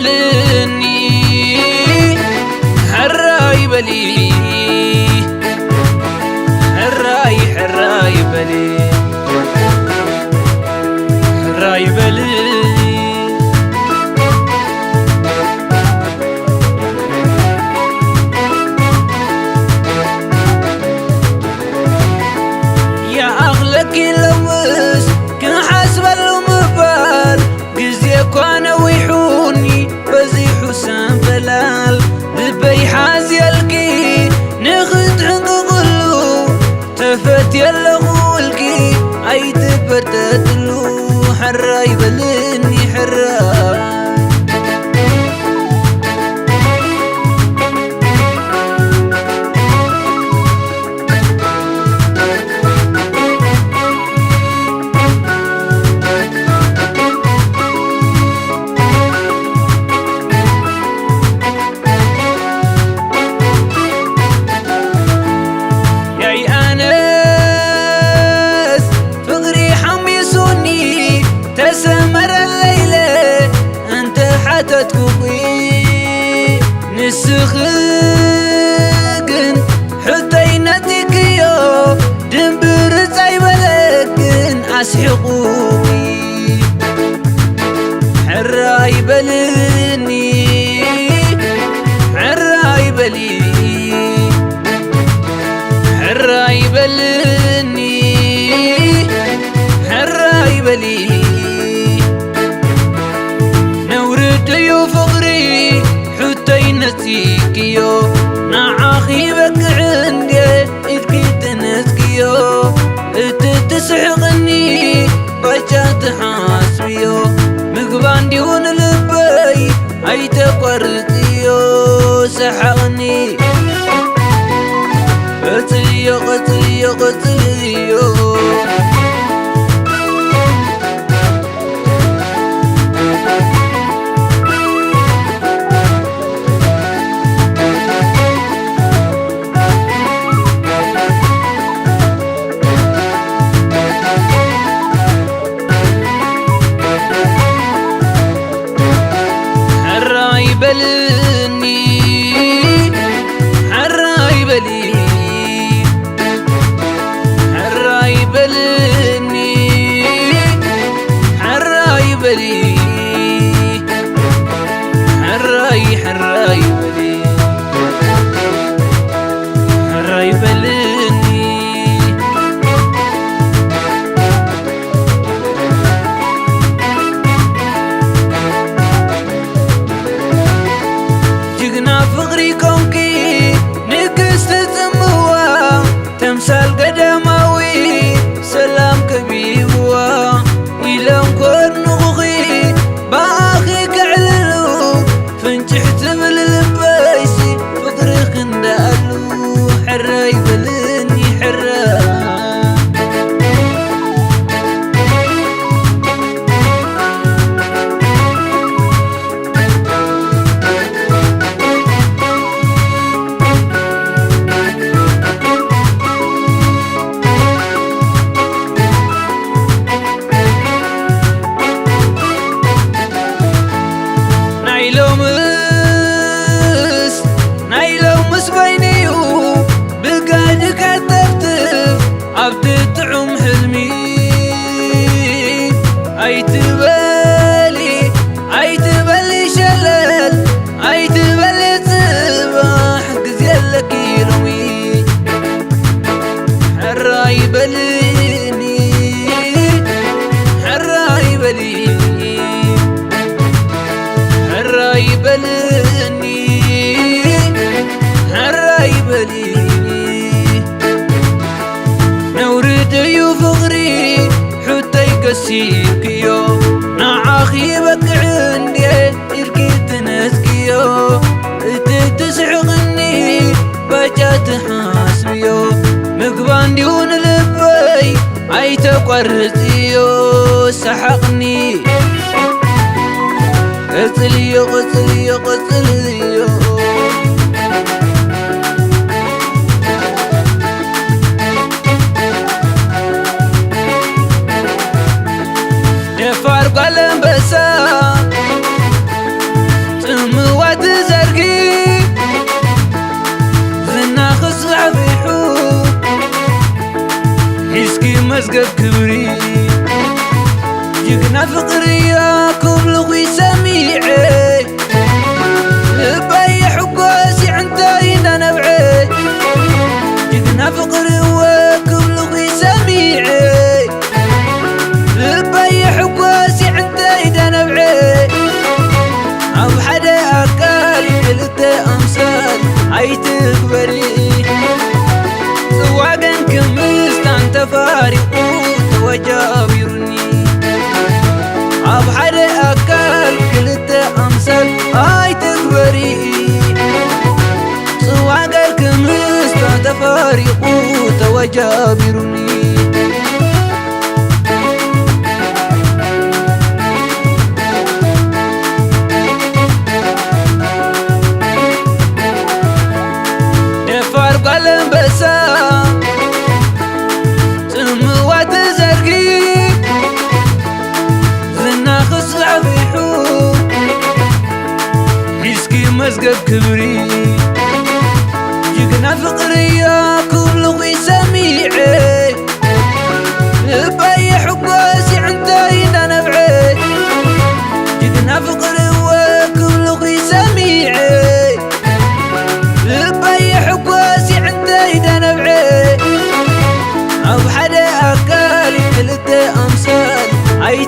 يبلني حرا يبلي حرا يبلي حرا يبلي يا أغلك لمس كن حسب المبال قزيك وانا ويحوني بزي حسام فلال دبي حازي الكي نخد عنقلو تفت يلغو الكي اي تبتتلو حرا يبلني حرا تكوي نسخن حتينتك يو دنبر زيبلكن أسحقوي حرا يبلني حرا يبلي حرا يبلني حرا يبلي فقري حتينتيكيو نعاخي بك عندي إذكي تنسكيو تتسحقني بجات حاسبيو مقبان ديون لبي أي تقرتيو سحقني قتليو قتليو قتليو يبلني حرا يبلي حرا يبلني حرا يبلي حرا يبلي حرا يبلني فقري كونكي نقست تموا تمثال قدماوي سلام كبيبوا إلام كون نغغي باخي كعللو فنجحت من البايسي فقري خندالو حرا يبلني حرا نايلو مس بينيو بالقاعد كترتف عبد تعم حلمي اي تبالي شلل اي تبالي صباح قزيلك يلومي حرا يبلني حرا يبلي حرا يبلني حرا يبلي نورد يو فقري حتى يقسيك يو نعاخي بك عندي إركي تنسكيو تسحقني بجات حاسبيو مقبان ديون لبي أي تقرتيو سحقني قتليو قتليو قتليو دفار قلم بسا مزقب كبري جقنا فقريا كبلغي سميعي لبي حقوسي عندينا نبعي جقنا فقري وكبلغي سميعي لبي حقوسي عندينا نبعي أو حدا أكل كلتي أمثال عي تكبري سواقن كمست أنت فارق وجابرني أو حدا أكل كلتي أمثال عي تكبري سواقن كمست أنت فارق وجابرني قلم بسا سموات زرقي زنا خصع بيحو حسكي مزقب كبري جقنا فقريا كبلغي سميعي لبي حقوسي عندينا نبعي جقنا فقري وكبلغي سميعي لبي حقوسي عندينا نبعي أو حدا أكل كلتي أمثال عي